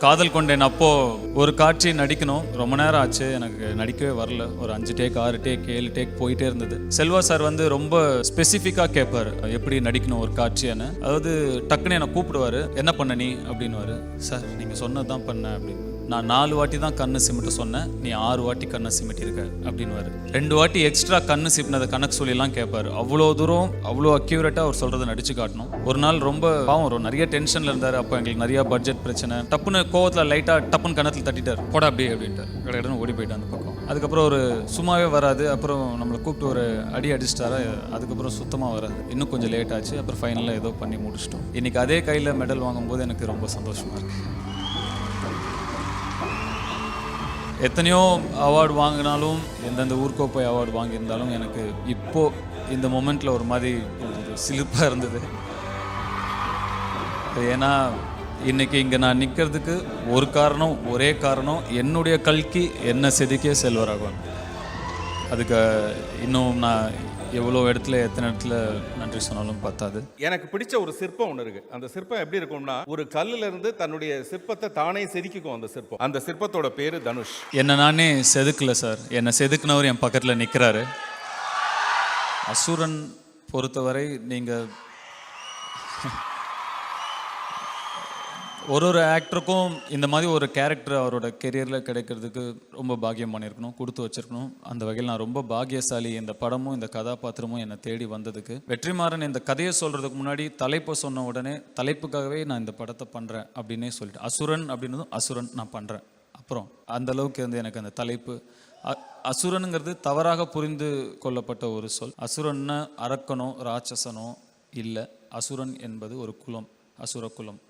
காதல் கொண்டேன் அப்போ ஒரு காட்சி நடிக்கணும், ரொம்ப நேரம் ஆச்சு, எனக்கு நடிக்கவே வரல. ஒரு 5 டேக் 6 டேக் 7 டேக் போயிட்டே இருந்தது. செல்வா சார் வந்து ரொம்ப ஸ்பெசிஃபிக்காக கேட்பாரு எப்படி நடிக்கணும் ஒரு காட்சியானு. அதாவது டக்குன்னு என்னை கூப்பிடுவாரு, என்ன பண்ண நீ அப்படின்னுவாரு. சார் நீங்கள் சொன்னது தான் பண்ணேன் அப்படின்னு. நான் 4 வாட்டி தான் கண்ணு சிமிட்ட சொன்னேன், நீ 6 வாட்டி கண்ணை சிமிட்டிருக்க அப்படின்னுவாரு. 2 வாட்டி எக்ஸ்ட்ரா கண்ணு சிமிட்டினதை கணக்கு சொல்லிலாம் கேட்பாரு. அவ்வளோ தூரம் அவ்வளோ அக்யூரேட்டாக அவர் சொல்கிறத நடிச்சு காட்டணும். ஒரு நாள் ரொம்ப பாவம், நிறைய டென்ஷனில் இருந்தார். அப்போ எங்களுக்கு நிறைய பட்ஜெட் பிரச்சனை. டப்புன்னு கோவத்தில் லைட்டாக டப்புன்னு கணத்தில் தட்டிட்டார், போடா அப்படி அப்படின்ட்டார். கடகடன்னு ஓடி போயிட்டு அந்த பக்கம். அதுக்கப்புறம் ஒரு சும்மாவே வராது. அப்புறம் நம்மளை கூப்பிட்டு ஒரு அடி அடிச்சிட்டாரா, அதுக்கப்புறம் சுத்தமாக வராது. இன்னும் கொஞ்சம் லேட் ஆச்சு. அப்புறம் ஃபைனலாக ஏதோ பண்ணி முடிச்சிட்டோம். இன்றைக்கி அதே கையில் மெடல் வாங்கும்போது எனக்கு ரொம்ப சந்தோஷமாக இருக்குது. எத்தனையோ அவார்டு வாங்கினாலும், எந்தெந்த ஊர்கோப்பை அவார்டு வாங்கியிருந்தாலும், எனக்கு இப்போது இந்த மொமெண்ட்டில் ஒரு மாதிரி சிலிர்ப்பாக இருந்தது. ஏன்னா இன்றைக்கி இங்கே நான் நிற்கிறதுக்கு ஒரு காரணம், ஒரே காரணம், என்னுடைய கல்கி என்ன செதுக்கிய செல்வராகவன். அதுக்கு இன்னும் நான் எவ்வளோ இடத்துல எத்தனை இடத்துல நன்றி சொன்னாலும் பத்தாது. எனக்கு பிடிச்ச ஒரு சிற்பம் ஒன்று இருக்கு. அந்த சிற்பம் எப்படி இருக்கும்னா, ஒரு கல்லுல இருந்து தன்னுடைய சிற்பத்தை தானே செதுக்கிக்கும் அந்த சிற்பம். அந்த சிற்பத்தோட பேரு தனுஷ். என்னை நானே செதுக்கல சார், என்னை செதுக்குனவர் என் பக்கத்தில் நிற்கிறாரு. அசுரன் பொறுத்தவரை நீங்கள் ஒரு ஆக்டருக்கும் இந்த மாதிரி ஒரு கேரக்டர் அவரோட கெரியரில் கிடைக்கிறதுக்கு ரொம்ப பாக்கியம் பண்ணியிருக்கணும், கொடுத்து வச்சிருக்கணும். அந்த வகையில் நான் ரொம்ப பாக்கியசாலி. இந்த படமும் இந்த கதாபாத்திரமும் என்னை தேடி வந்ததுக்கு. வெற்றிமாறன் இந்த கதையை சொல்கிறதுக்கு முன்னாடி தலைப்பை சொன்ன உடனே தலைப்புக்காகவே நான் இந்த படத்தை பண்ணுறேன் அப்படின்னே சொல்லிட்டேன். அசுரன் அப்படின்னதும் அசுரன் நான் பண்ணுறேன். அப்புறம் அந்த அளவுக்கு வந்து எனக்கு அந்த தலைப்பு. அசுரனுங்கிறது தவறாக புரிந்து கொள்ளப்பட்ட ஒரு சொல். அசுரன்னு அரக்கனோ ராட்சசனோ இல்லை. அசுரன் என்பது ஒரு குலம், அசுர குலம்.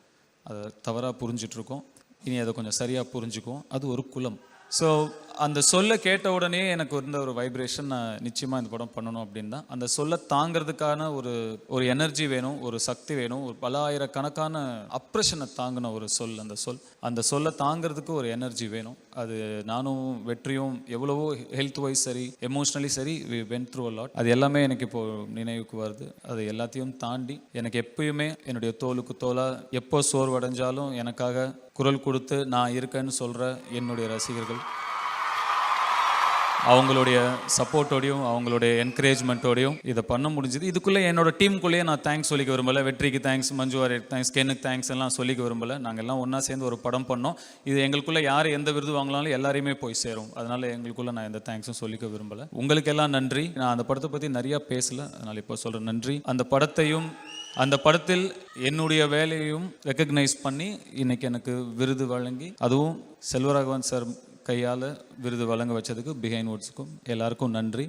அதை தவறாக புரிஞ்சிட்ருக்கோம். இனி அதை கொஞ்சம் சரியாக புரிஞ்சுக்குவோம். அது ஒரு குலம். ஸோ அந்த சொல்லை கேட்ட உடனே எனக்கு இருந்த ஒரு வைப்ரேஷன், நான் நிச்சயமாக இந்த படம் பண்ணணும் அப்படின்னு தான். அந்த சொல்லை தாங்கிறதுக்கான ஒரு எனர்ஜி வேணும், ஒரு சக்தி வேணும். ஒரு பல ஆயிரக்கணக்கான அப்ரெஷனை தாங்கின ஒரு சொல் அந்த சொல்லை தாங்கிறதுக்கு ஒரு எனர்ஜி வேணும். அது நானும் வெற்றியும் எவ்வளவோ ஹெல்த் வைஸ் சரி, எமோஷ்னலி சரி, we went through a lot. அது எல்லாமே எனக்கு இப்போது நினைவுக்கு வருது. அது எல்லாத்தையும் தாண்டி எனக்கு எப்பயுமே என்னுடைய தோளுக்கு தோளாக எப்போ சோர்வடைஞ்சாலும் எனக்காக குரல் கொடுத்து நான் இருக்கேன்னு சொல்கிற என்னுடைய ரசிகர்கள், அவங்களுடைய சப்போர்ட்டோடையும் அவங்களுடைய என்கரேஜ்மெண்ட்டோடையும் இதை பண்ண முடிஞ்சுது. இதுக்குள்ளே என்னோட டீமுக்குள்ளேயே நான் தேங்க்ஸ் சொல்லிக்க விரும்பலை. வெற்றிக்கு thanks, Manju Warrier thanks, கென்னுக்கு thanks எல்லாம் சொல்லிக்க விரும்பலை. நாங்கள் எல்லாம் ஒன்றா சேர்ந்து ஒரு படம் பண்ணோம். இது எங்களுக்குள்ளே யார் எந்த விருது வாங்கலாலும் எல்லாரையுமே போய் சேரும். அதனால் எங்களுக்குள்ளே நான் எந்த தேங்க்ஸும் சொல்லிக்க விரும்பலை. உங்களுக்கெல்லாம் நன்றி. நான் அந்த படத்தை பற்றி நிறையா பேசலை, அதனால் இப்போ சொல்கிறேன் நன்றி. அந்த படத்தில் என்னுடைய வேலையையும் ரெக்கக்னைஸ் பண்ணி இன்னைக்கு எனக்கு விருது வழங்கி, அதுவும் செல்வராகவன் சார் கையால் விருது வழங்க வச்சதுக்கு பிஹைண்ட் வுட்ஸுக்கும் எல்லாருக்கும் நன்றி.